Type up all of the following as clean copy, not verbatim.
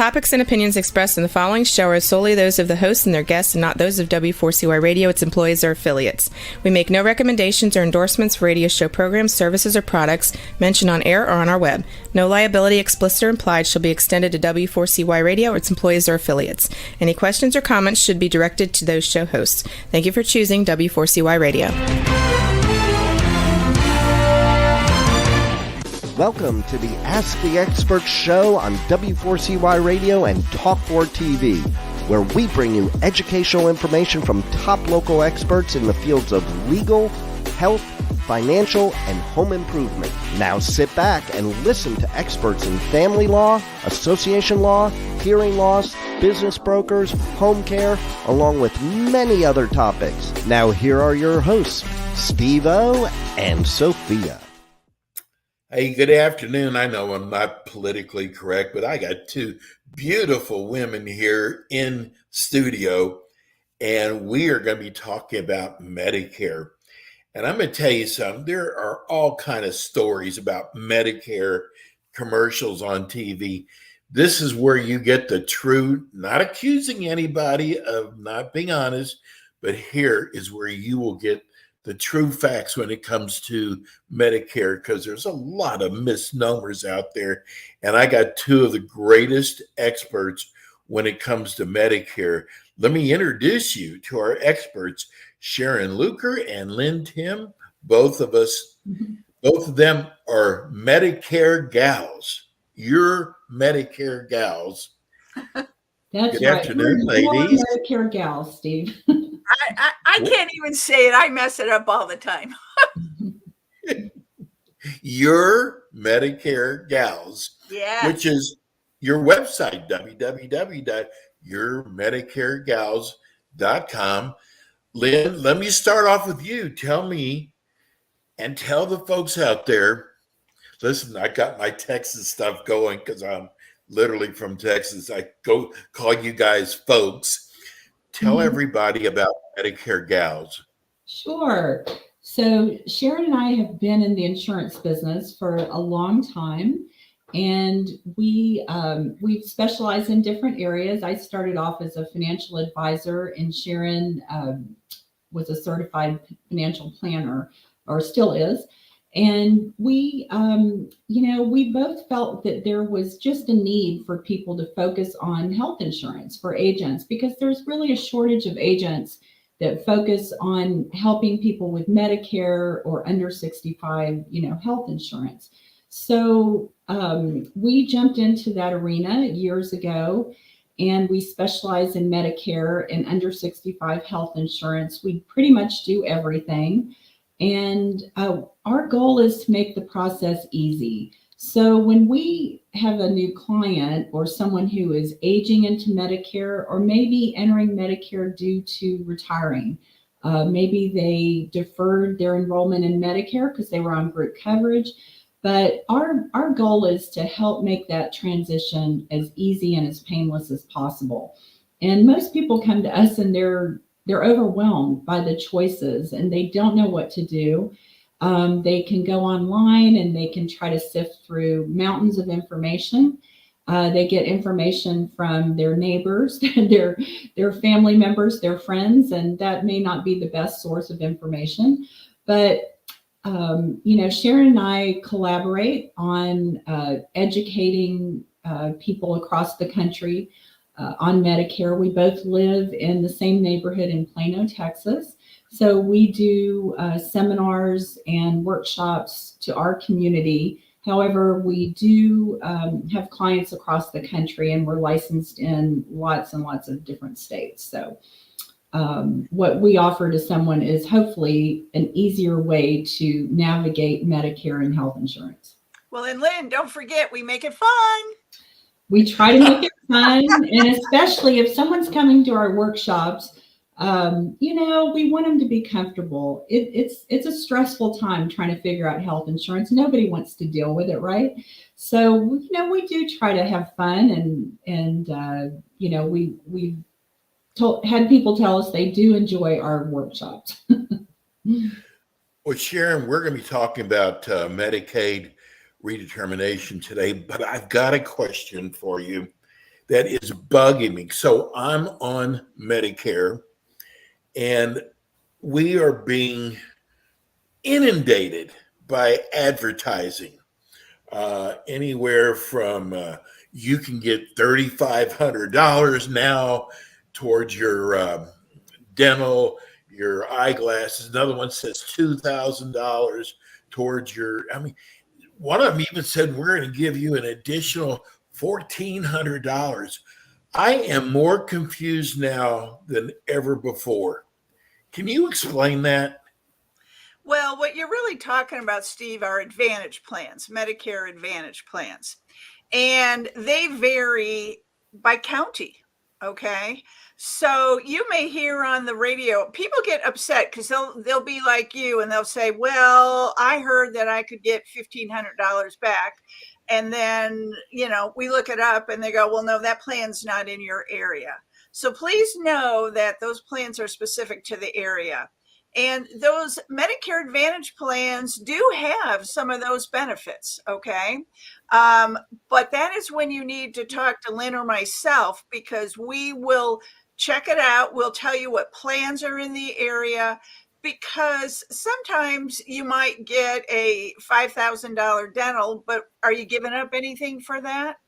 topics and opinions expressed in the following show are solely those of the hosts and their guests and not those of W4CY Radio, its employees, or affiliates. We make no recommendations or endorsements for radio show programs, services, or products mentioned on air or on our web. No liability, explicit or implied, shall be extended to W4CY Radio or its employees or affiliates. Any questions or comments should be directed to those show hosts. Thank you for choosing W4CY Radio. Welcome to the Ask the Expert show on W4CY Radio and Talk4 TV, where we bring you educational information from top local experts in the fields of legal, health, financial, and home improvement. Now sit back and listen to experts in family law, association law, hearing loss, business brokers, home care, along with many other topics. Now here are your hosts, Steve-O and Sophia. Hey, good afternoon. I know I'm not politically correct, but I got two beautiful women here in studio, and we are going to be talking about Medicare. And I'm going to tell you something. There are all kind of stories about Medicare commercials on TV. This is where you get the true, not accusing anybody of not being honest, but here is where you will get the true facts when it comes to Medicare, because there's a lot of misnomers out there. And I got two of the greatest experts when it comes to Medicare. Let me introduce you to our experts, Sharon Luker and Lynn Tim. Both of them are Medicare gals. You're Medicare gals. That's Good right. afternoon, We're ladies. Medicare gals, Steve. I can't even say it. I mess it up all the time. You're Medicare gals. Yeah. Which is your website, www.yourmedicaregals.com. Lynn, let me start off with you. Tell me and tell the folks out there. Listen, I got my Texas stuff going because I'm literally from Texas. I go call you guys folks. Tell everybody about Medicare gals. Sure. So Sharon and I have been in the insurance business for a long time, and we specialize in different areas. I started off as a financial advisor, and Sharon was a certified financial planner, or still is. And we both felt that there was just a need for people to focus on health insurance for agents, because there's really a shortage of agents that focus on helping people with Medicare or under 65, health insurance. So we jumped into that arena years ago, and we specialize in Medicare and under 65 health insurance. We pretty much do everything. And our goal is to make the process easy. So when we have a new client or someone who is aging into Medicare, or maybe entering Medicare due to retiring, maybe they deferred their enrollment in Medicare because they were on group coverage. But our goal is to help make that transition as easy and as painless as possible. And most people come to us and they're overwhelmed by the choices and they don't know what to do. They can go online and they can try to sift through mountains of information. They get information from their neighbors, their family members, their friends, and that may not be the best source of information. But Sharon and I collaborate on educating people across the country on Medicare. We both live in the same neighborhood in Plano, Texas. So we do seminars and workshops to our community. However, we do have clients across the country, and we're licensed in lots and lots of different states. So what we offer to someone is hopefully an easier way to navigate Medicare and health insurance. Well, and Lynn, don't forget, we make it fun. We try to make it fun, and especially if someone's coming to our workshops, we want them to be comfortable. It's a stressful time trying to figure out health insurance. Nobody wants to deal with it, right? So, we do try to have fun, and we've had people tell us they do enjoy our workshops. Well, Sharon, we're going to be talking about Medicaid redetermination today, but I've got a question for you that is bugging me. So I'm on Medicare, and we are being inundated by advertising. Anywhere from you can get $3,500 now towards your dental, your eyeglasses. Another one says $2,000 towards your. I mean, one of them even said we're going to give you an additional $1,400. I am more confused now than ever before. Can you explain that? Well, what you're really talking about, Steve, are Advantage plans, Medicare Advantage plans. And they vary by county. Okay. So you may hear on the radio, people get upset because they'll be like you and they'll say, well, I heard that I could get $1,500 back. And then, we look it up and they go, well, no, that plan's not in your area. So please know that those plans are specific to the area. And those Medicare Advantage plans do have some of those benefits. Okay. But that is when you need to talk to Lynn or myself, because we will check it out. We'll tell you what plans are in the area, because sometimes you might get a $5,000 dental, but are you giving up anything for that?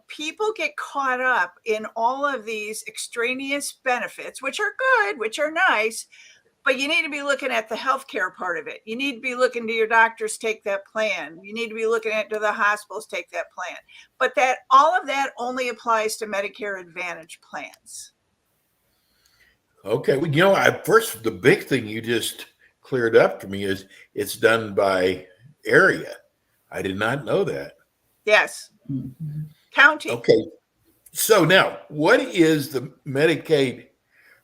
People get caught up in all of these extraneous benefits, which are good, which are nice, but you need to be looking at the healthcare part of it. You need to be looking to your doctors take that plan. You need to be looking at, do the hospitals take that plan? But all of that only applies to Medicare Advantage plans. Okay. Well, first, the big thing you just cleared up for me is it's done by area. I did not know that. Yes. Mhm. County. Okay. So now, what is the Medicaid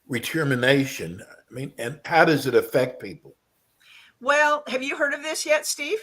retermination? I mean, and how does it affect people? Well, have you heard of this yet, Steve?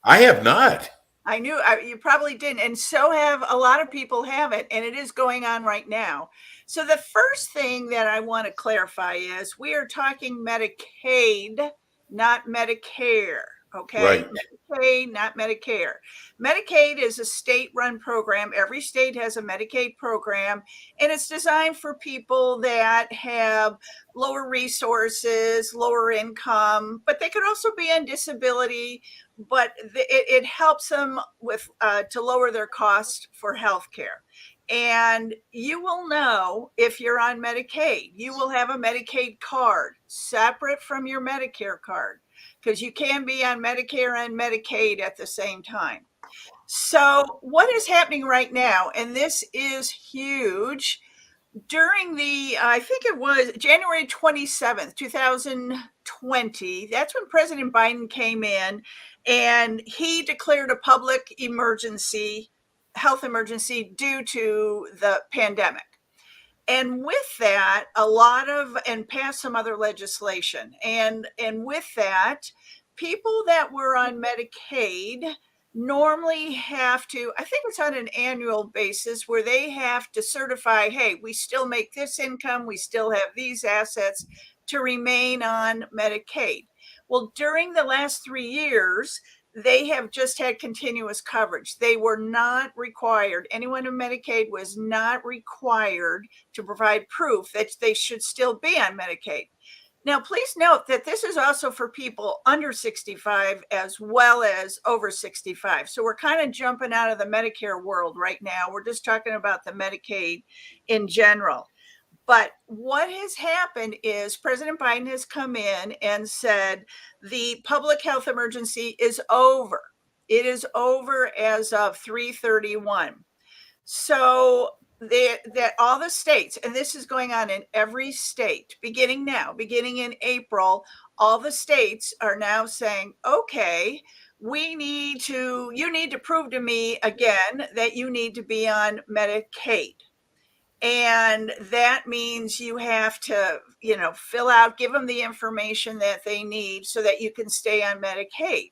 I have not. I knew you probably didn't. And so have a lot of people have it. And it is going on right now. So the first thing that I want to clarify is we are talking Medicaid, not Medicare. Okay. Right. Medicaid, not Medicare. Medicaid is a state-run program. Every state has a Medicaid program, and it's designed for people that have lower resources, lower income, but they could also be on disability. But it helps them with to lower their cost for healthcare. And you will know if you're on Medicaid. You will have a Medicaid card separate from your Medicare card, because you can be on Medicare and Medicaid at the same time. So what is happening right now, and this is huge, during I think it was January 27th, 2020, that's when President Biden came in and he declared a public emergency, health emergency, due to the pandemic. And with that, and passed some other legislation. And with that, people that were on Medicaid normally have to, I think it's on an annual basis, where they have to certify, hey, we still make this income, we still have these assets to remain on Medicaid. Well, during the last 3 years, they have just had continuous coverage. They were not required. Anyone in Medicaid was not required to provide proof that they should still be on Medicaid. Now, please note that this is also for people under 65 as well as over 65. So we're kind of jumping out of the Medicare world right now. We're just talking about the Medicaid in general. But what has happened is President Biden has come in and said the public health emergency is over. It is over as of 3/31. So that all the states, and this is going on in every state, beginning in April, all the states are now saying, okay, you need to prove to me again that you need to be on Medicaid. And that means you have to, give them the information that they need so that you can stay on Medicaid.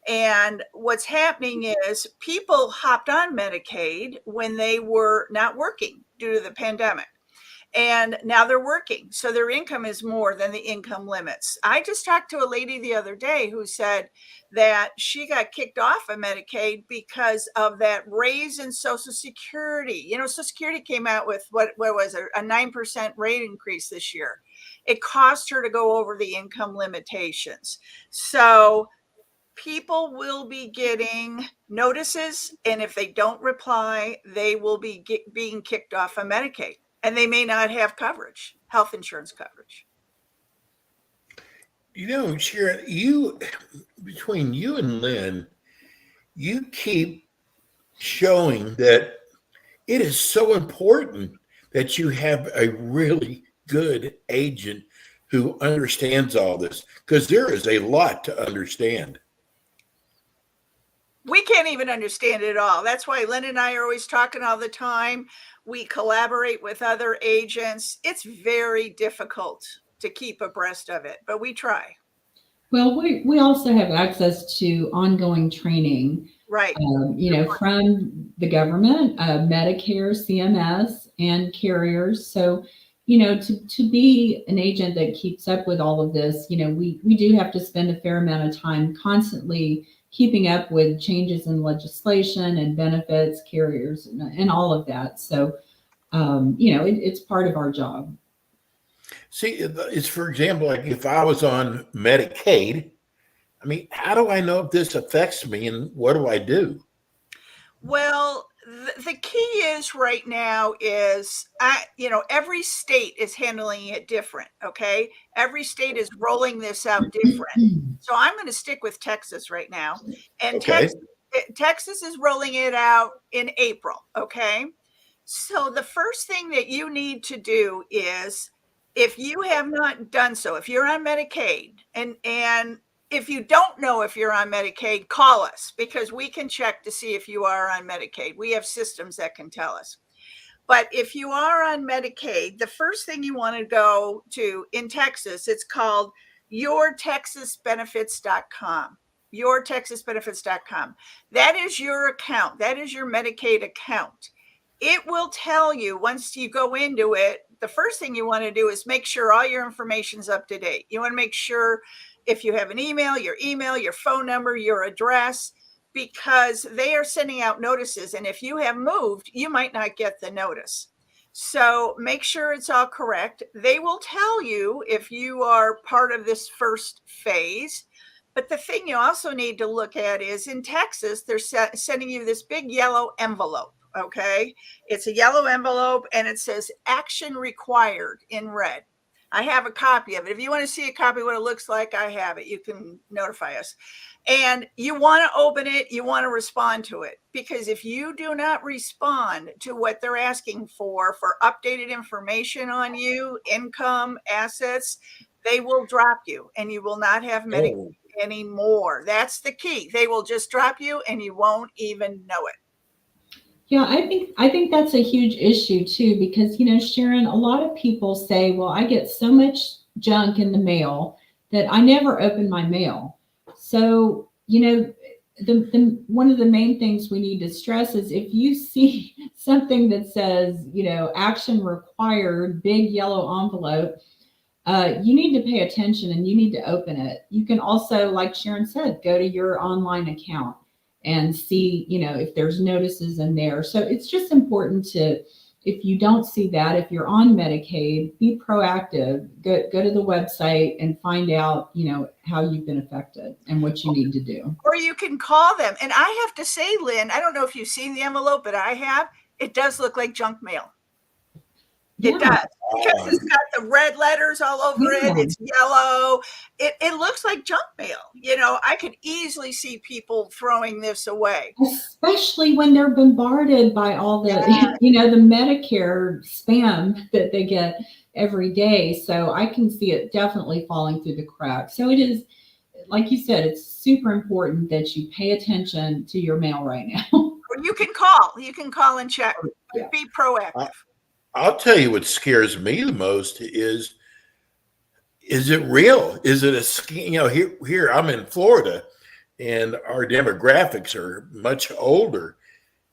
And what's happening is people hopped on Medicaid when they were not working due to the pandemic. And now they're working. So their income is more than the income limits. I just talked to a lady the other day who said that she got kicked off of Medicaid because of that raise in Social Security. You know, Social Security came out with what was it, a 9% rate increase this year. It cost her to go over the income limitations. So people will be getting notices, and if they don't reply, they will be being kicked off of Medicaid, and they may not have coverage, health insurance coverage. You know, Sharon, between you and Lynn, you keep showing that it is so important that you have a really good agent who understands all this, because there is a lot to understand. We can't even understand it all. That's why Lynn and I are always talking all the time. We collaborate with other agents. It's very difficult to keep abreast of it, but we try. Well, we also have access to ongoing training, Right. From the government, Medicare, CMS, and carriers. So, to be an agent that keeps up with all of this, we do have to spend a fair amount of time constantly keeping up with changes in legislation and benefits, carriers, and all of that. So, it's part of our job. See, it's, for example, like if I was on Medicaid, I mean, how do I know if this affects me, and what do I do? Well, the key is right now is, every state is handling it different. Okay. Every state is rolling this out different. So I'm going to stick with Texas right now. And Okay. Texas is rolling it out in April. Okay. So the first thing that you need to do is, if you have not done so, if you're on Medicaid, and if you don't know if you're on Medicaid, call us, because we can check to see if you are on Medicaid. We have systems that can tell us. But if you are on Medicaid, the first thing you want to go to in Texas, it's called yourtexasbenefits.com. Yourtexasbenefits.com. That is your account. That is your Medicaid account. It will tell you, once you go into it, the first thing you want to do is make sure all your information's up to date. You want to make sure if you have an email, your phone number, your address, because they are sending out notices. And if you have moved, you might not get the notice. So make sure it's all correct. They will tell you if you are part of this first phase. But the thing you also need to look at is, in Texas, they're sending you this big yellow envelope. Okay. It's a yellow envelope, and it says action required in red. I have a copy of it. If you want to see a copy of what it looks like, I have it. You can notify us. And you want to open it. You want to respond to it, because if you do not respond to what they're asking for updated information on you, income, assets, they will drop you, and you will not have Medicaid anymore. That's the key. They will just drop you, and you won't even know it. Yeah, I think that's a huge issue too, because, Sharon, a lot of people say, well, I get so much junk in the mail that I never open my mail. So, the one of the main things we need to stress is, if you see something that says, action required, big yellow envelope, you need to pay attention and you need to open it. You can also, like Sharon said, go to your online account and see, if there's notices in there. So it's just important to, if you don't see that, if you're on Medicaid, be proactive, go to the website and find out, how you've been affected and what you need to do. Or you can call them. And I have to say, Lynn, I don't know if you've seen the envelope, but I have. It does look like junk mail. It does, because it's got the red letters all over it. It's yellow. It looks like junk mail. I could easily see people throwing this away. Especially when they're bombarded by all the, the Medicare spam that they get every day. So I can see it definitely falling through the cracks. So it is, like you said, it's super important that you pay attention to your mail right now. Or you can call. You can call and check. Be proactive. I'll tell you what scares me the most is it real? Is it a scheme? Here I'm in Florida, and our demographics are much older,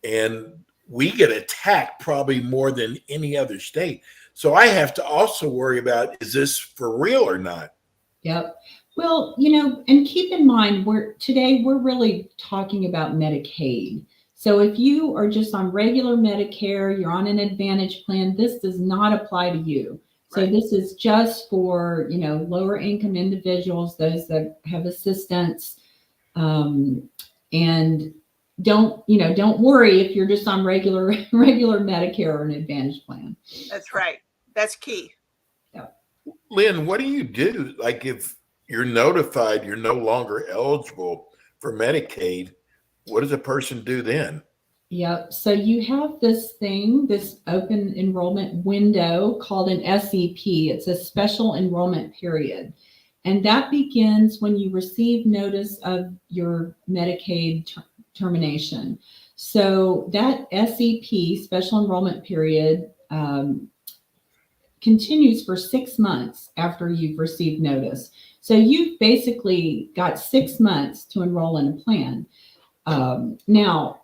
and we get attacked probably more than any other state. So I have to also worry about, is this for real or not? Yep. Well, and keep in mind, today we're really talking about Medicaid. So if you are just on regular Medicare, you're on an Advantage plan, this does not apply to you. So Right. this is just for, lower income individuals, those that have assistance. And don't worry if you're just on regular Medicare or an Advantage plan. That's right. That's key. Lynn, what do you do? Like if you're notified you're no longer eligible for Medicaid, what does a person do then? Yep. So you have this open enrollment window called an SEP. It's a special enrollment period. And that begins when you receive notice of your Medicaid termination. So that SEP, special enrollment period, continues for 6 months after you've received notice. So you've basically got 6 months to enroll in a plan. Now,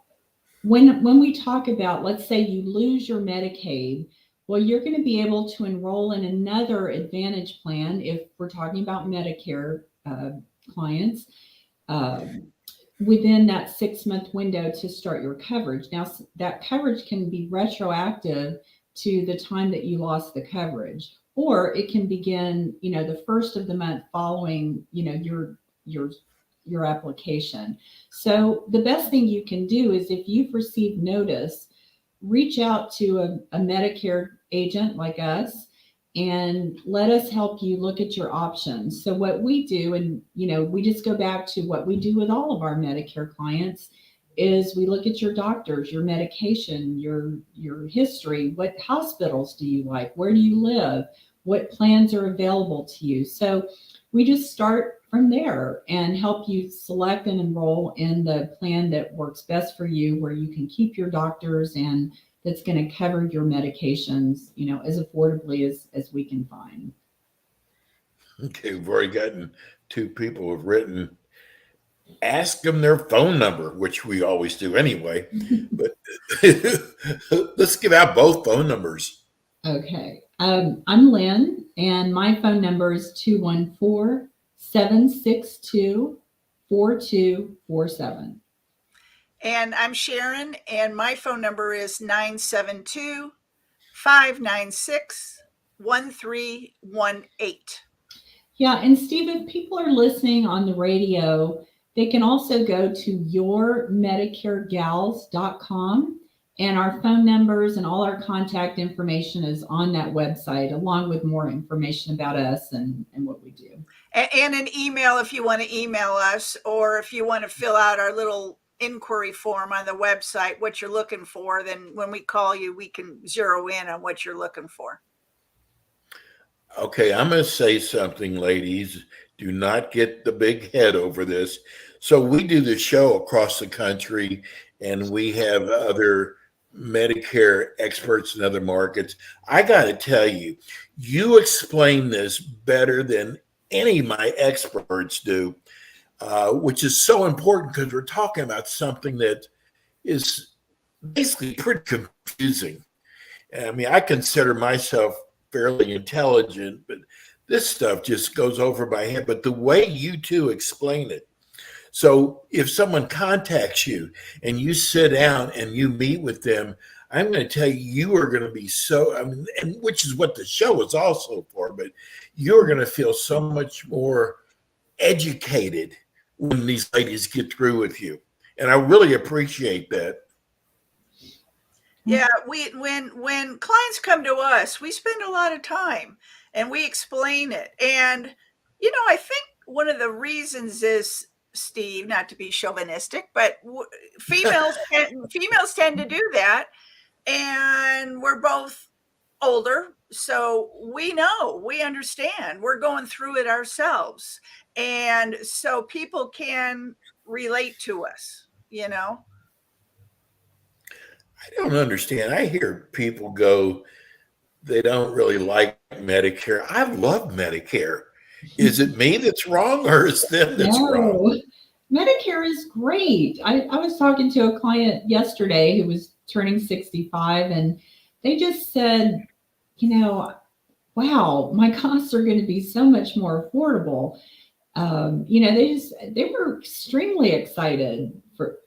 when we talk about, let's say you lose your Medicaid, well, you're going to be able to enroll in another Advantage plan if we're talking about Medicare clients within that 6-month window to start your coverage. Now, that coverage can be retroactive to the time that you lost the coverage, or it can begin, the first of the month following, your application. So the best thing you can do is, if you've received notice, reach out to a Medicare agent like us and let us help you look at your options. So what we do, and we just go back to what we do with all of our Medicare clients, is we look at your doctors, your medication, your history, what hospitals do you like, where do you live, what plans are available to you. So we just start from there and help you select and enroll in the plan that works best for you, where you can keep your doctors and that's going to cover your medications, as affordably as we can find. Okay, we've already gotten 2 people who have written. Ask them their phone number, which we always do anyway. But let's give out both phone numbers. Okay. I'm Lynn, and my phone number is 214-762-4247. And I'm Sharon, and my phone number is 972-596-1318. Yeah, and Steve, if people are listening on the radio, they can also go to yourmedicaregals.com, and our phone numbers and all our contact information is on that website, along with more information about us and what we do. And an email if you want to email us, or if you want to fill out our little inquiry form on the website, what you're looking for, then when we call you, we can zero in on what you're looking for. Okay, I'm going to say something, ladies. Do not get the big head over this. So we do the show across the country, and we have other Medicare experts in other markets. I got to tell you, you explain this better than any of my experts do, which is so important because we're talking about something that is basically pretty confusing. I mean, I consider myself fairly intelligent, but this stuff just goes over my head. But the way you two explain it, so if someone contacts you and you sit down and you meet with them, I'm going to tell you, you are going to be so, and which is what the show is also for, but you're going to feel so much more educated when these ladies get through with you. And I really appreciate that. Yeah, when clients come to us, we spend a lot of time and we explain it. And I think one of the reasons is, Steve, not to be chauvinistic, but females tend to do that, and we're both older, so we understand, we're going through it ourselves, and so people can relate to us. I don't understand. I hear people go, they don't really like Medicare. I love Medicare. Is it me that's wrong, or is them that's wrong? Medicare is great. I was talking to a client yesterday who was turning 65, and they just said wow, my costs are going to be so much more affordable. They were extremely excited for,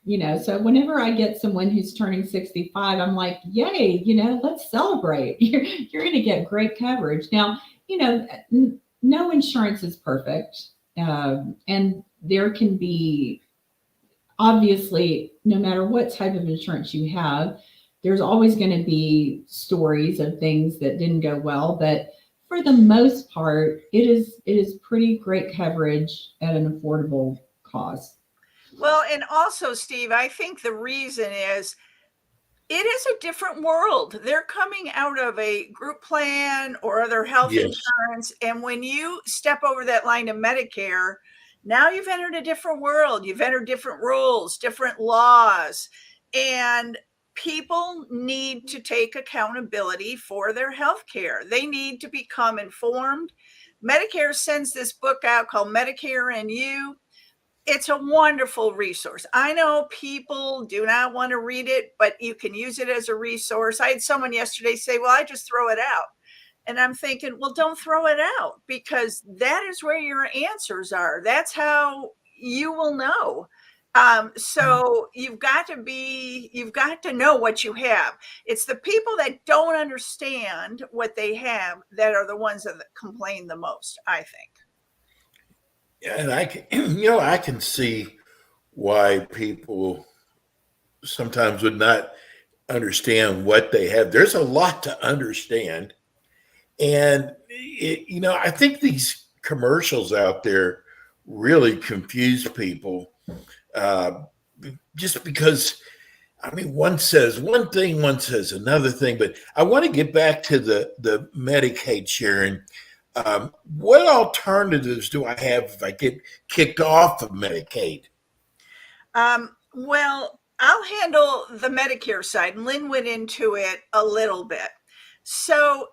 so whenever I get someone who's turning 65, I'm like, yay, let's celebrate. You're going to get great coverage. Now, no insurance is perfect. And there can be, obviously, no matter what type of insurance you have, there's always going to be stories of things that didn't go well, but for the most part, it is pretty great coverage at an affordable cost. Well, and also, Steve, I think the reason is it is a different world. They're coming out of a group plan or other health Yes. insurance. And when you step over that line of Medicare, now you've entered a different world. You've entered different rules, different laws, and people need to take accountability for their health care. They need to become informed. Medicare sends this book out called Medicare and You. It's a wonderful resource. I know people do not want to read it, but you can use it as a resource. I had someone yesterday say, well, I just throw it out. And I'm thinking, well, don't throw it out, because that is where your answers are. That's how you will know. So you've got to know what you have. It's the people that don't understand what they have that are the ones that complain the most, I think. And I can, I can see why people sometimes would not understand what they have. There's a lot to understand. And, I think these commercials out there really confuse people, just because, one says one thing, one says another thing. But I want to get back to the Medicaid, Sharon. What alternatives do I have if I get kicked off of Medicaid? Well, I'll handle the Medicare side, and Lynn went into it a little bit. So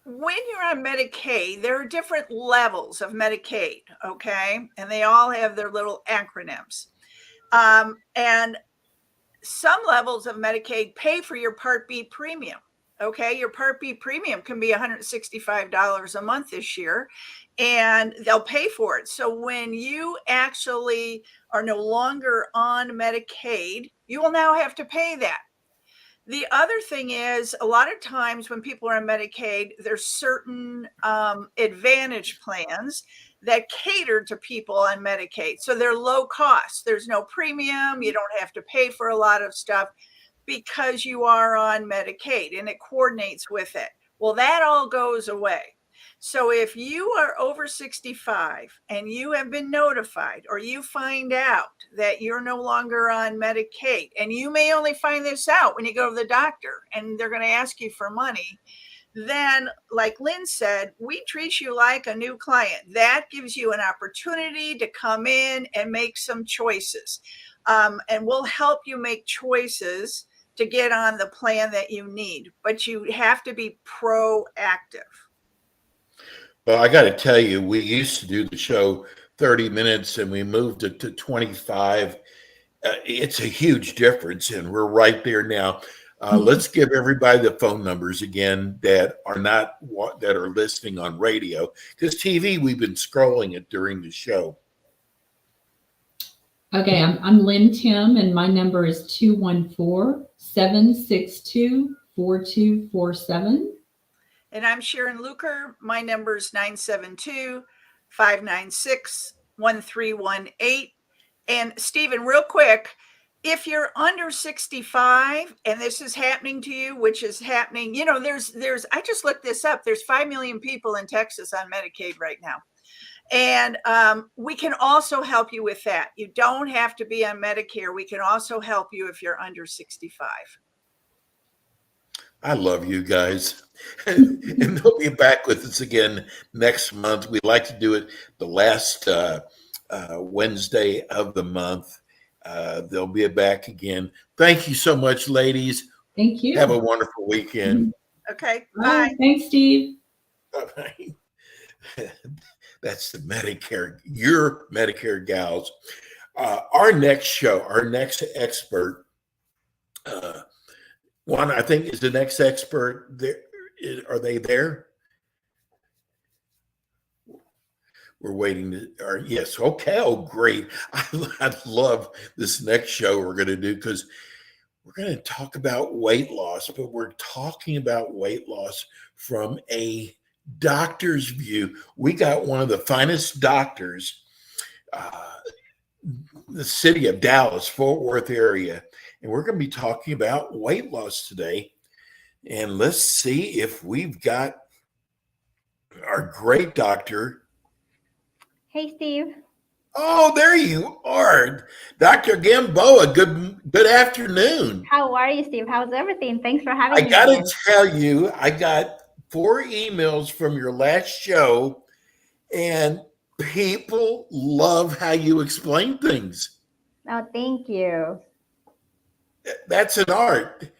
when you're on Medicaid, there are different levels of Medicaid, okay? And they all have their little acronyms. And some levels of Medicaid pay for your Part B premium. Okay, your Part B premium can be $165 a month this year, and they'll pay for it. So when you actually are no longer on Medicaid, you will now have to pay that. The other thing is, a lot of times when people are on Medicaid, there's certain advantage plans that cater to people on Medicaid. So they're low cost. There's no premium. You don't have to pay for a lot of stuff, because you are on Medicaid and it coordinates with it. Well, that all goes away. So if you are over 65 and you have been notified, or you find out that you're no longer on Medicaid, and you may only find this out when you go to the doctor and they're going to ask you for money, then, like Lynn said, we treat you like a new client. That gives you an opportunity to come in and make some choices. And we'll help you make choices to get on the plan that you need, but you have to be proactive. Well, I got to tell you, we used to do the show 30 minutes and we moved it to 25. It's a huge difference, and we're right there now. Let's give everybody the phone numbers again that are listening on radio, because TV, we've been scrolling it during the show. Okay, I'm Lynn Tim, and my number is 214-762-4247. And I'm Sharon Luker. My number is 972-596-1318. And Stephen, real quick, if you're under 65 and this is happening to you, which is happening, there's I just looked this up. There's 5 million people in Texas on Medicaid right now. And we can also help you with that. You don't have to be on Medicare. We can also help you if you're under 65. I love you guys. And they'll be back with us again next month. We like to do it the last Wednesday of the month. They'll be back again. Thank you so much, ladies. Thank you. Have a wonderful weekend. Okay. Bye. Thanks, Steve. Bye-bye. That's the Medicare, your Medicare gals. Our next show, our next expert, one I think is the next expert there Are they there? We're waiting yes. Okay. Oh, great. I love this next show we're going to do because we're going to talk about weight loss, but we're talking about weight loss from a doctor's view. We got one of the finest doctors, uh, the city of Dallas, Fort Worth area, and we're going to be talking about weight loss today. And let's see if we've got our great doctor. Hey, Steve. Oh, there you are, Dr. Gamboa. Good afternoon. How are you, Steve? How's everything? Thanks for having I me. got to tell you, I got 4 emails from your last show, and people love how you explain things. Oh, thank you. That's an art.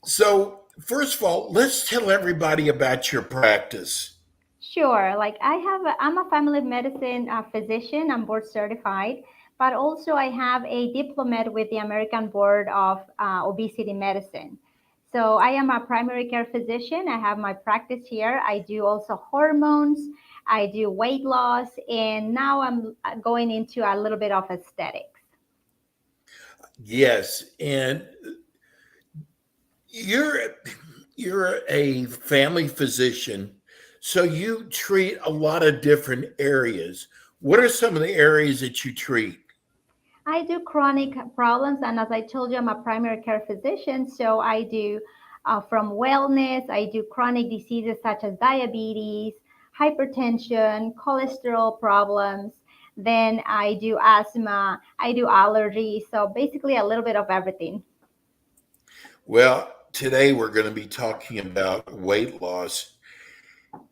So, first of all, let's tell everybody about your practice. Sure. I'm a family medicine physician. I'm board certified, but also I have a diplomate with the American Board of Obesity Medicine. So I am a primary care physician. I have my practice here. I do also hormones. I do weight loss, and now I'm going into a little bit of aesthetics. Yes, and you're a family physician, so you treat a lot of different areas. What are some of the areas that you treat? I do chronic problems, and as I told you, I'm a primary care physician, so I do from wellness, I do chronic diseases such as diabetes, hypertension, cholesterol problems, then I do asthma, I do allergies, so basically a little bit of everything. Well, today we're going to be talking about weight loss.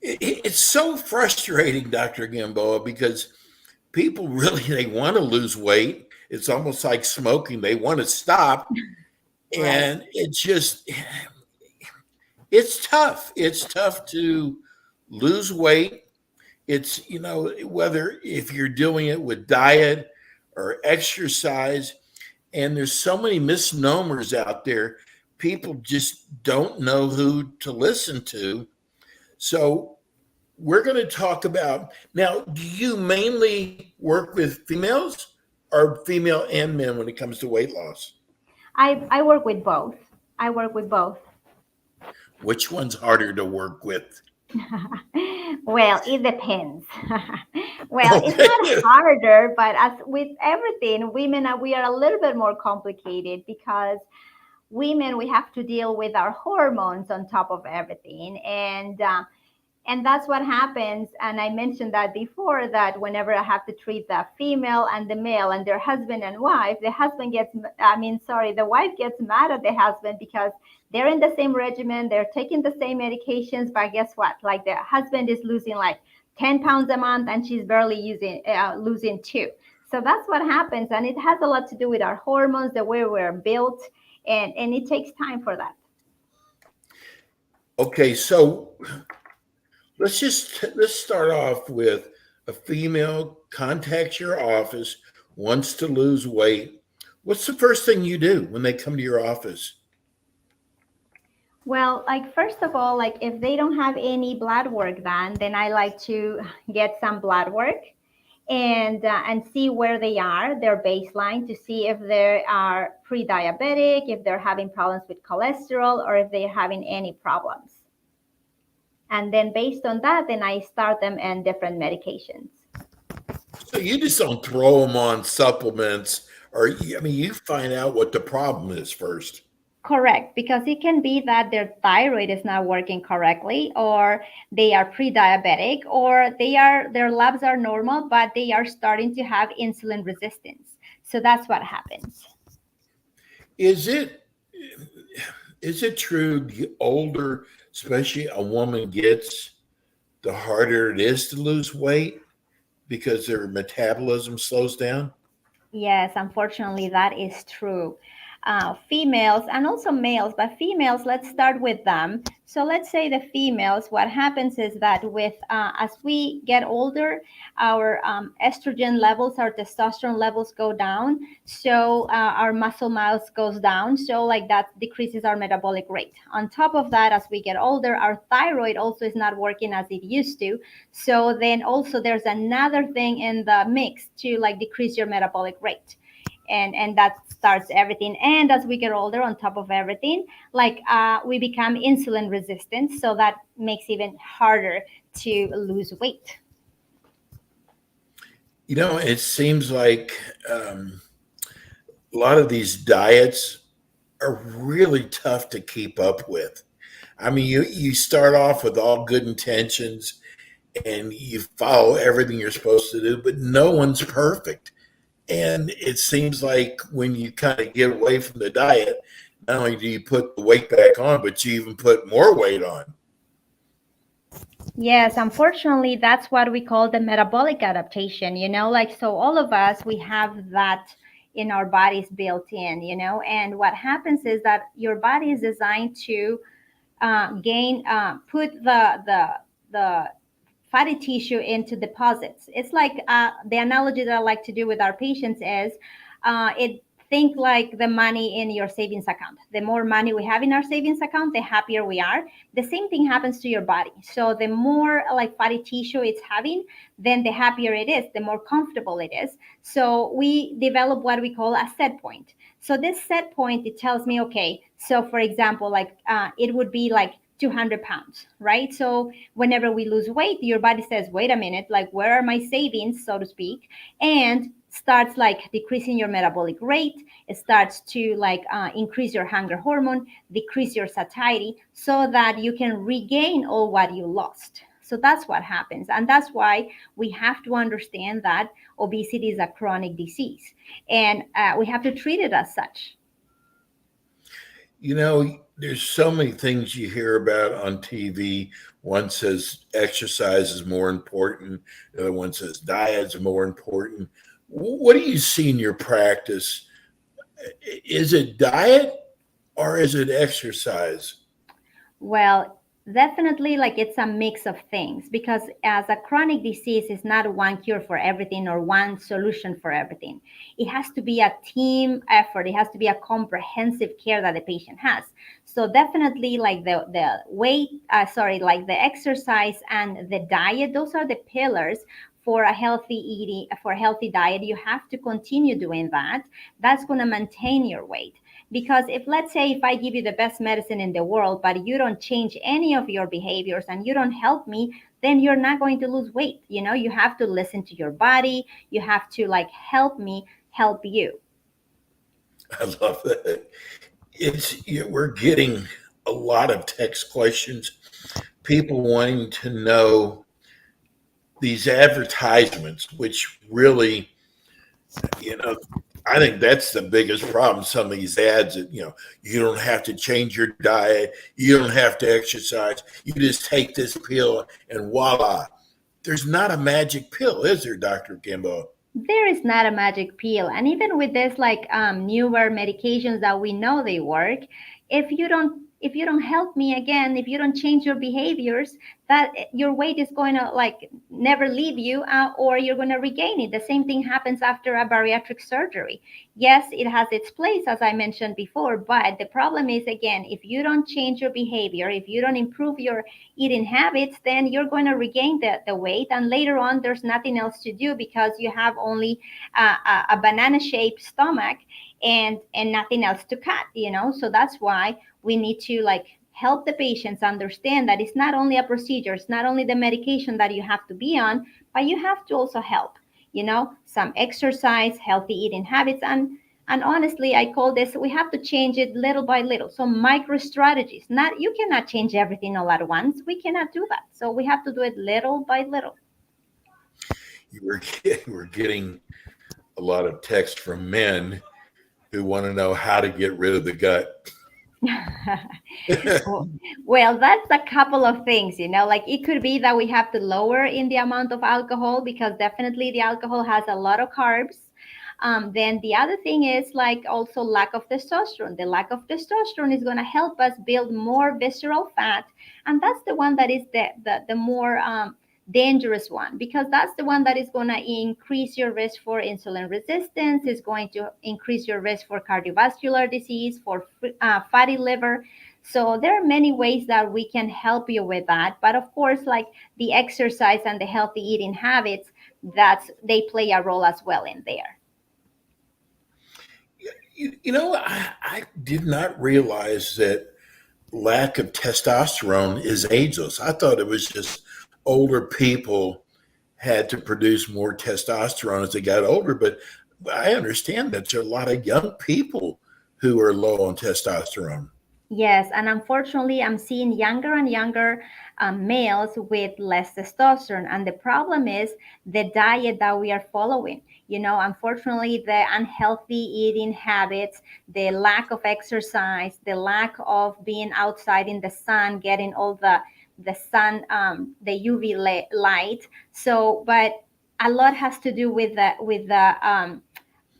It's so frustrating, Dr. Gamboa, because people really they want to lose weight. It's almost like smoking. They want to stop. And it's tough. It's tough to lose weight. It's, whether if you're doing it with diet or exercise, and there's so many misnomers out there. People just don't know who to listen to. So we're going to talk about now, do you mainly work with females or female and men when it comes to weight loss? I work with both. I work with both. Which one's harder to work with? Well, it depends. Well, it's not harder, but as with everything, women we are a little bit more complicated because women we have to deal with our hormones on top of everything, and that's what happens. And I mentioned that before, that whenever I have to treat the female and the male and their husband and wife, the wife gets mad at the husband because they're in the same regimen, they're taking the same medications, but guess what? Like the husband is losing like 10 pounds a month and she's barely losing 2. So that's what happens. And it has a lot to do with our hormones, the way we're built, and it takes time for that. Okay, so let's start off with a female contacts your office, wants to lose weight. What's the first thing you do when they come to your office? Well, like first of all, like if they don't have any blood work done, then I like to get some blood work and see where they are, their baseline, to see if they are pre-diabetic, if they're having problems with cholesterol, or if they're having any problems. And then based on that, then I start them on different medications. So you just don't throw them on supplements, or you find out what the problem is first. Correct, because it can be that their thyroid is not working correctly, or they are pre-diabetic, or their labs are normal, but they are starting to have insulin resistance. So that's what happens. Is it true the older, especially a woman gets, the harder it is to lose weight because their metabolism slows down? Yes, unfortunately, that is true. females and also males, but females, let's start with them. So let's say the females, what happens is that with as we get older, our estrogen levels, our testosterone levels go down. So our muscle mass goes down. So like that decreases our metabolic rate. On top of that, as we get older, our thyroid also is not working as it used to. So then also there's another thing in the mix to like decrease your metabolic rate. And that starts everything. And as we get older, on top of everything, like we become insulin resistant, so that makes it even harder to lose weight. You know, it seems like a lot of these diets are really tough to keep up with. I mean, you start off with all good intentions and you follow everything you're supposed to do, but no one's perfect. And it seems like when you kind of get away from the diet, not only do you put the weight back on, but you even put more weight on. Yes, unfortunately, that's what we call the metabolic adaptation, like, so all of us, we have that in our bodies built in, and what happens is that your body is designed to put the fatty tissue into deposits. It's like the analogy that I like to do with our patients is think like the money in your savings account. The more money we have in our savings account, the happier we are. The same thing happens to your body. So the more like fatty tissue it's having, then the happier it is, the more comfortable it is. So we develop what we call a set point. So this set point, it tells me, okay, so for example, like it would be like 200 pounds, right? So whenever we lose weight, your body says, wait a minute, like where are my savings, so to speak, and starts like decreasing your metabolic rate. It starts to like increase your hunger hormone, decrease your satiety, so that you can regain all what you lost. So that's what happens. And that's why we have to understand that obesity is a chronic disease, and we have to treat it as such. You know, there's so many things you hear about on TV. One says exercise is more important. The other one says diet is more important. What do you see in your practice? Is it diet or is it exercise? Well, definitely, like it's a mix of things, because as a chronic disease is not one cure for everything or one solution for everything. It has to be a team effort. It has to be a comprehensive care that the patient has. So definitely, like the weight, like the exercise and the diet, those are the pillars for a healthy eating, for a healthy diet. You have to continue doing that. That's going to maintain your weight. Because if, let's say, if I give you the best medicine in the world, but you don't change any of your behaviors and you don't help me, then you're not going to lose weight. You have to listen to your body. You have to like help me help you. I love that. We're getting a lot of text questions, people wanting to know these advertisements, which really, I think that's the biggest problem. Some of these ads that, you don't have to change your diet. You don't have to exercise. You just take this pill and voila. There's not a magic pill, is there, Dr. Kimbo? There is not a magic pill. And even with this like newer medications that we know they work, if you don't help me, again, if you don't change your behaviors, that your weight is going to like never leave you, or you're going to regain it. The same thing happens after a bariatric surgery. Yes, it has its place, as I mentioned before, but the problem is, again, if you don't change your behavior, if you don't improve your eating habits, then you're going to regain the weight, and later on there's nothing else to do because you have only a banana shaped stomach and nothing else to cut. So that's why we need to like help the patients understand that it's not only a procedure, it's not only the medication that you have to be on, but you have to also help, some exercise, healthy eating habits. And honestly, I call this, we have to change it little by little. So micro strategies. You cannot change everything all at once. We cannot do that. So we have to do it little by little. We're getting a lot of text from men who want to know how to get rid of the gut. Well, that's a couple of things, like it could be that we have to lower in the amount of alcohol, because definitely the alcohol has a lot of carbs. Then the other thing is like also lack of testosterone. The lack of testosterone is going to help us build more visceral fat, and that's the one that is the more dangerous one, because that's the one that is going to increase your risk for insulin resistance, is going to increase your risk for cardiovascular disease, for fatty liver. So there are many ways that we can help you with that. But of course, like the exercise and the healthy eating habits, they play a role as well in there. I did not realize that lack of testosterone is ageless. I thought it was just older people had to produce more testosterone as they got older, but I understand that there are a lot of young people who are low on testosterone. Yes, and unfortunately, I'm seeing younger and younger males with less testosterone. And the problem is the diet that we are following. Unfortunately, the unhealthy eating habits, the lack of exercise, the lack of being outside in the sun, getting all the sun, the UV light. So, but a lot has to do with the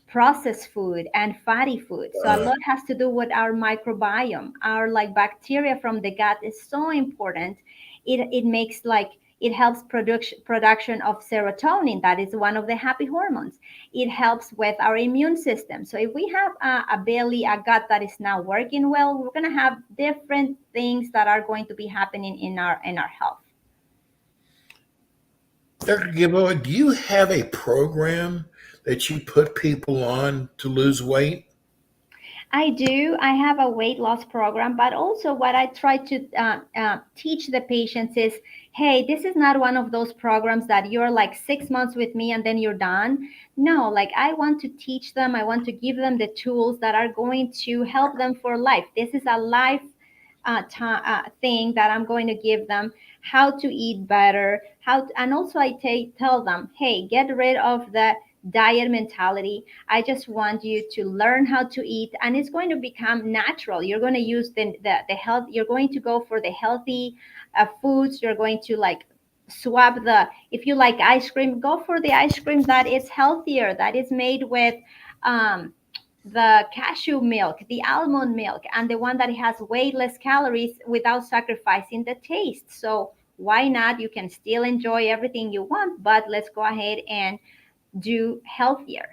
processed food and fatty food. So a lot has to do with our microbiome. Our like bacteria from the gut is so important. It makes like it helps production of serotonin, that is one of the happy hormones. It helps with our immune system. So if we have a belly, a gut that is not working well, we're going to have different things that are going to be happening in our health. Dr. Gilboa, do you have a program that you put people on to lose weight? I do. I have a weight loss program, but also what I try to teach the patients is, hey, this is not one of those programs that you're like 6 months with me and then you're done. No, like I want to teach them. I want to give them the tools that are going to help them for life. This is a life thing that I'm going to give them, how to eat better, and also I tell them, hey, get rid of the diet mentality. I just want you to learn how to eat, and it's going to become natural. You're going to use the health. You're going to go for the healthy foods. You're going to like swap if you like ice cream, go for the ice cream that is healthier, that is made with the cashew milk, the almond milk, and the one that has way less calories without sacrificing the taste. So why not? You can still enjoy everything you want, but let's go ahead and do healthier.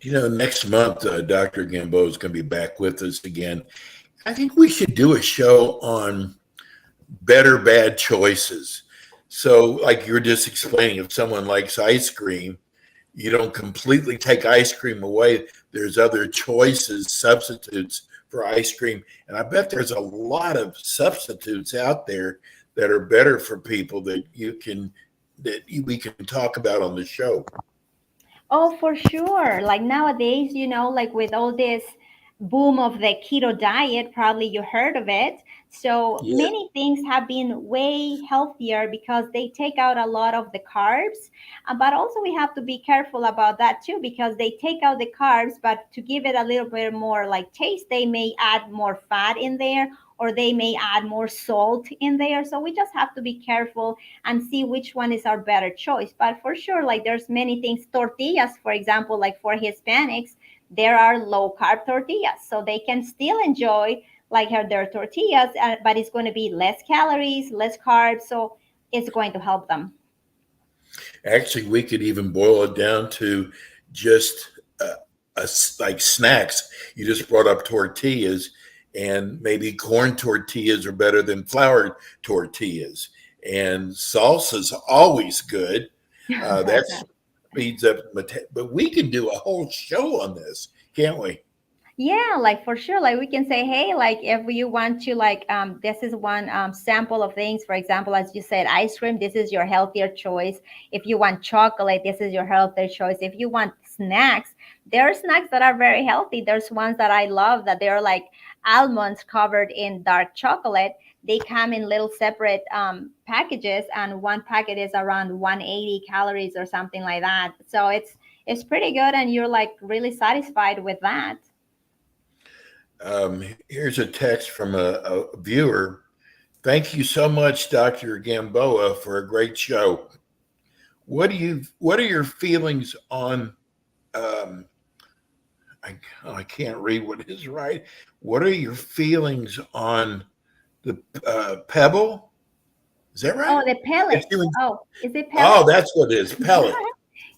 Next month, Dr. Gamboa is going to be back with us again. I think we should do a show on better bad choices. So, like you're just explaining, if someone likes ice cream, you don't completely take ice cream away. There's other choices, substitutes for ice cream. And I bet there's a lot of substitutes out there that are better for people that we can talk about on the show. Oh, for sure. Like nowadays, like with all this boom of the keto diet, probably you heard of it. So Yeah. many things have been way healthier because they take out a lot of the carbs. But also we have to be careful about that too, because they take out the carbs, but to give it a little bit more like taste, they may add more fat in there, or they may add more salt in there. So we just have to be careful and see which one is our better choice. But for sure, like there's many things. Tortillas, for example, like for Hispanics, there are low carb tortillas, so they can still enjoy like their tortillas, but it's going to be less calories, less carbs, so it's going to help them. Actually, we could even boil it down to just like snacks. You just brought up tortillas, and maybe corn tortillas are better than flour tortillas. And salsa's always good. That speeds up. But we can do a whole show on this, can't we? Yeah, like for sure. Like we can say, hey, like if you want to like this is one sample of things. For example, as you said, ice cream, this is your healthier choice. If you want chocolate, this is your healthier choice. If you want snacks, there are snacks that are very healthy. There's ones that I love that they're like almonds covered in dark chocolate. They come in little separate packages, and one packet is around 180 calories or something like that. So it's pretty good, and you're like really satisfied with that. Here's a text from a viewer. Thank you so much, Dr. Gamboa, for a great show. What are your feelings on um, I can't read what is right. What are your feelings on the pebble? Is that right? Oh, the Yes, pellets. Oh, is it oh, pellets? that's what it is. Pellet.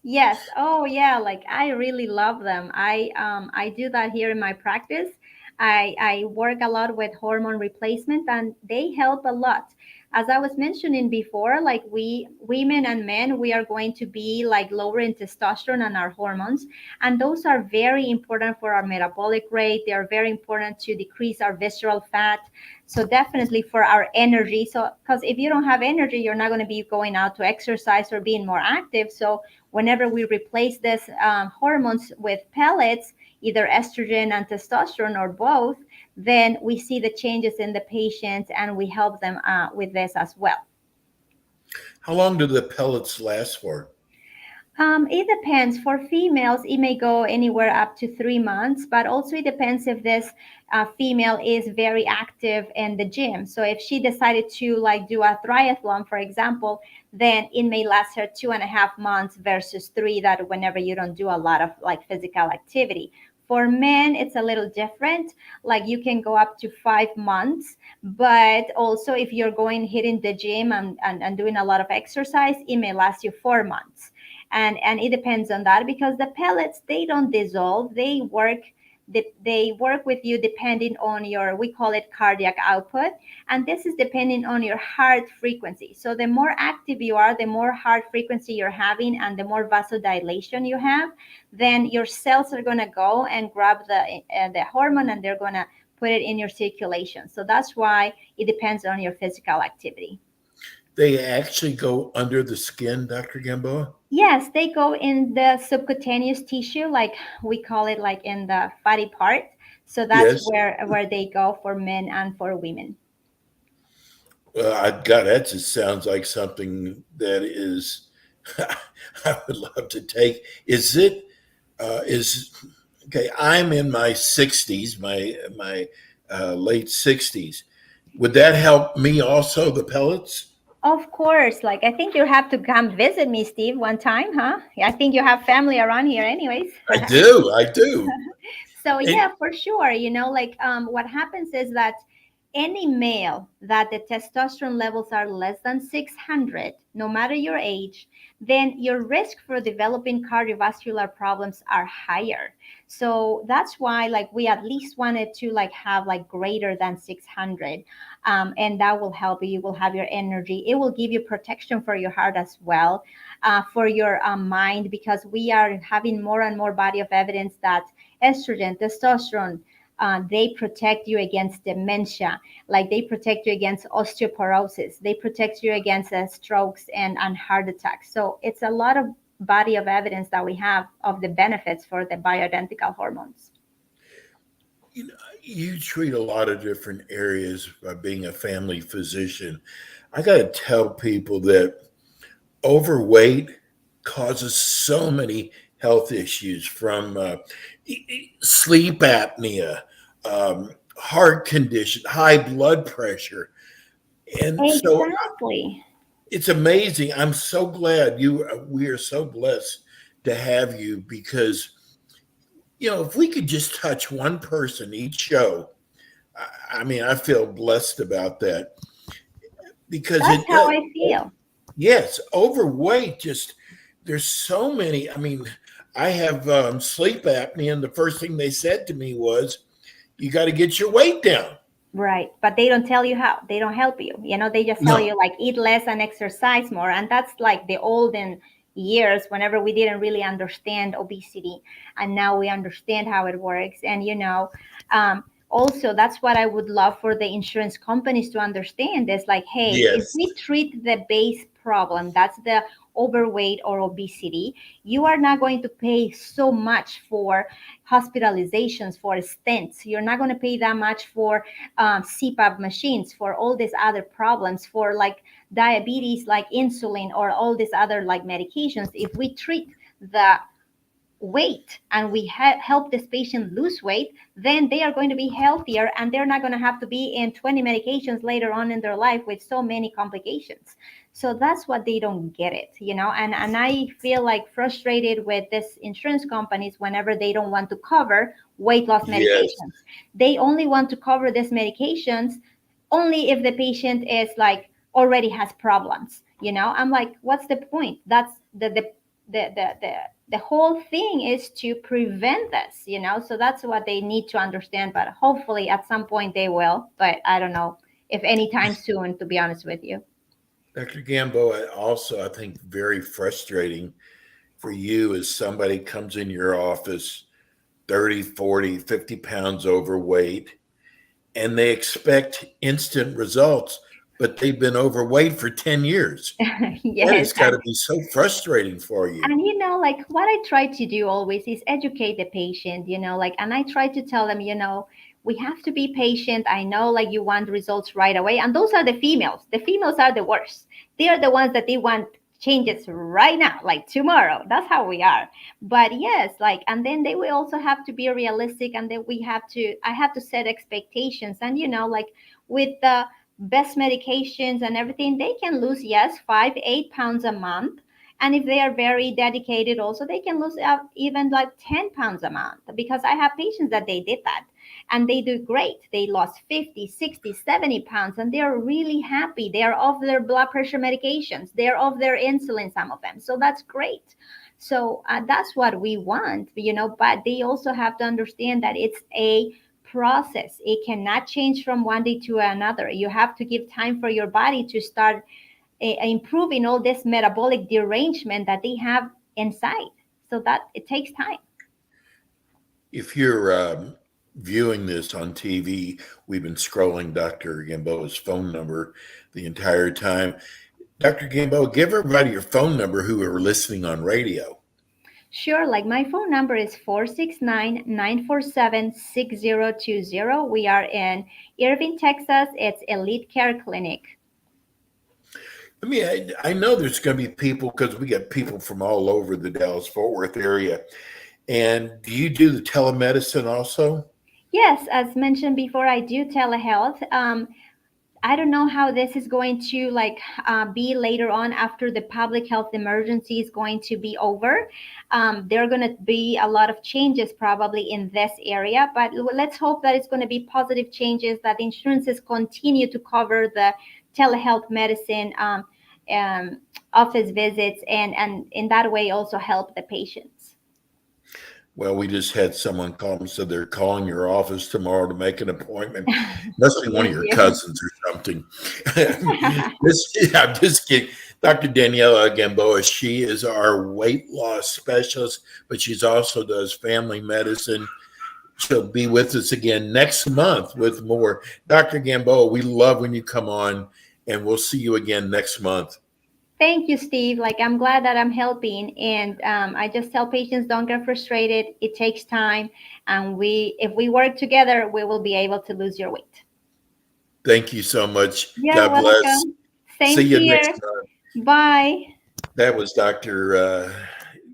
Yes. Oh, yeah. Like I really love them. I do that here in my practice. I work a lot with hormone replacement, and they help a lot. As I was mentioning before, like we women and men, we are going to be like lower in testosterone and our hormones, and those are very important for our metabolic rate. They are very important to decrease our visceral fat. So definitely for our energy. So because if you don't have energy, you're not going to be going out to exercise or being more active. So whenever we replace these hormones with pellets, either estrogen and testosterone or both, then we see the changes in the patients and we help them with this as well. How long do the pellets last for? It depends. For females, it may go anywhere up to 3 months, but also it depends if this female is very active in the gym. So if she decided to like do a triathlon, for example, then it may last her 2.5 months versus 3 that whenever you don't do a lot of like physical activity. For men, it's a little different. Like you can go up to 5 months, but also if you're going hitting the gym and doing a lot of exercise, it may last you 4 months. And it depends on that because the pellets, they don't dissolve, they work with you depending on your, we call it cardiac output, and this is depending on your heart frequency. So the more active you are, the more heart frequency you're having and the more vasodilation you have, then your cells are going to go and grab the hormone and they're going to put it in your circulation. So that's why it depends on your physical activity. They actually go under the skin, Dr. Gamboa? Yes, they go in the subcutaneous tissue, like we call it, like in the fatty part. So that's Yes. where they go for men and for women. God, that just sounds like something that is, I would love to take. Is it, okay, I'm in my 60s, my late 60s. Would that help me also, the pellets? Of course, like I think you have to come visit me, Steve, one time, huh? I think you have family around here, anyways. I do. So And yeah, for sure. Like what happens is that any male that the testosterone levels are less than 600, no matter your age, then your risk for developing cardiovascular problems are higher. So that's why like we at least wanted to like have like greater than 600. And that will help you. You will have your energy. It will give you protection for your heart as well, for your mind, because we are having more and more body of evidence that estrogen, testosterone, they protect you against dementia, like they protect you against osteoporosis, they protect you against strokes and heart attacks. So it's a lot of body of evidence that we have of the benefits for the bioidentical hormones. you know, you treat a lot of different areas by being a family physician. I got to tell people that overweight causes so many health issues from sleep apnea, heart condition, high blood pressure. And so Exactly. it's amazing. I'm so glad we are so blessed to have you because, if we could just touch one person each show, I mean, I feel blessed about that because That's it how does. I feel. Yes, overweight. Just there's so many. I mean, I have sleep apnea, and the first thing they said to me was, "You got to get your weight down." Right. But they don't tell you how. They don't help you. They just tell No. you like eat less and exercise more. And that's like the olden years whenever we didn't really understand obesity. And now we understand how it works. And, also that's what I would love for the insurance companies to understand is like, hey, if Yes. we treat the base problem, that's the overweight or obesity, you are not going to pay so much for hospitalizations, for stents. You're not going to pay that much for CPAP machines, for all these other problems, for like diabetes, like insulin, or all these other like medications. If we treat the weight and we help this patient lose weight, then they are going to be healthier and they're not going to have to be in 20 medications later on in their life with so many complications. So that's what they don't get it, you know, and I feel like frustrated with this insurance companies whenever they don't want to cover weight loss medications. They only want to cover these medications only if the patient is like already has problems, you know. I'm like, what's the point? That's the whole thing is to prevent this, you know. So that's what they need to understand, but hopefully at some point they will, but I don't know if anytime soon, to be honest with you. Dr. Gamboa, also I think very frustrating for you as somebody comes in your office 30, 40, 50 pounds overweight, and they expect instant results, but they've been overweight for 10 years. Yes. That has got to be so frustrating for you. And, you know, like what I try to do always is educate the patient, you know, like, and I try to tell them, you know, we have to be patient. I know like you want results right away. And those are the females. The females are the worst. They are the ones that they want changes right now, like tomorrow. That's how we are. But yes, like, and then they will also have to be realistic, and then I have to set expectations. And, you know, like with the best medications and everything, they can lose, yes, 5-8 pounds a month. And if they are very dedicated also, they can lose even like 10 pounds a month, because I have patients that they did that and they do great. They lost 50, 60, 70 pounds and they're really happy. They're off their blood pressure medications. They're off their insulin, some of them. So that's great. So that's what we want, you know, but they also have to understand that it's a process. It cannot change from one day to another. You have to give time for your body to start improving all this metabolic derangement that they have inside. So that it takes time. If you're viewing this on TV, we've been scrolling Dr. Gamboa's phone number the entire time. Dr. Gamboa, give everybody your phone number who are listening on radio. Sure. Like my phone number is 469-947-6020. We are in Irving, Texas. It's Elite Care Clinic. I mean, I know there's going to be people, because we get people from all over the Dallas-Fort Worth area. And do you do the telemedicine also? Yes, as mentioned before, I do telehealth. I don't know how this is going to be later on after the public health emergency is going to be over. There are going to be a lot of changes probably in this area, but let's hope that it's going to be positive changes, that insurances continue to cover the telehealth medicine office visits, and in that way also help the patients. Well, we just had someone call and said they're calling your office tomorrow to make an appointment. Must be one of your cousins or something. I'm just kidding. Dr. Daniela Gamboa, she is our weight loss specialist, but she's also does family medicine. She'll be with us again next month with more. Dr. Gamboa, we love when you come on, and we'll see you again next month. Thank you, Steve. Like, I'm glad that I'm helping. And I just tell patients, don't get frustrated. It takes time. And if we work together, we will be able to lose your weight. Thank you so much. You're God welcome. bless. Same See you here. next time. Bye. That was Dr.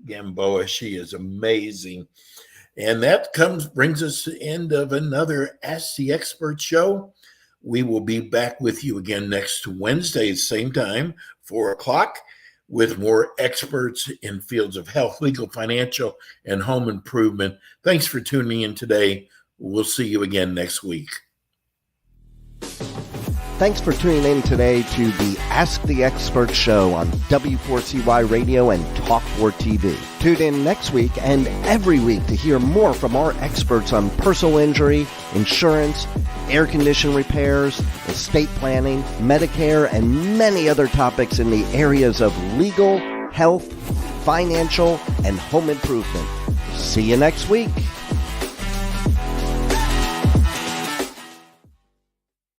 Gamboa. She is amazing. And that brings us to the end of another Ask the Expert show. We will be back with you again next Wednesday, same time, 4:00, with more experts in fields of health, legal, financial, and home improvement. Thanks for tuning in today. We'll see you again next week. Thanks for tuning in today to the Ask the Expert show on W4CY Radio and Talk4 TV. Tune in next week and every week to hear more from our experts on personal injury, insurance, air condition repairs, estate planning, Medicare, and many other topics in the areas of legal, health, financial, and home improvement. See you next week.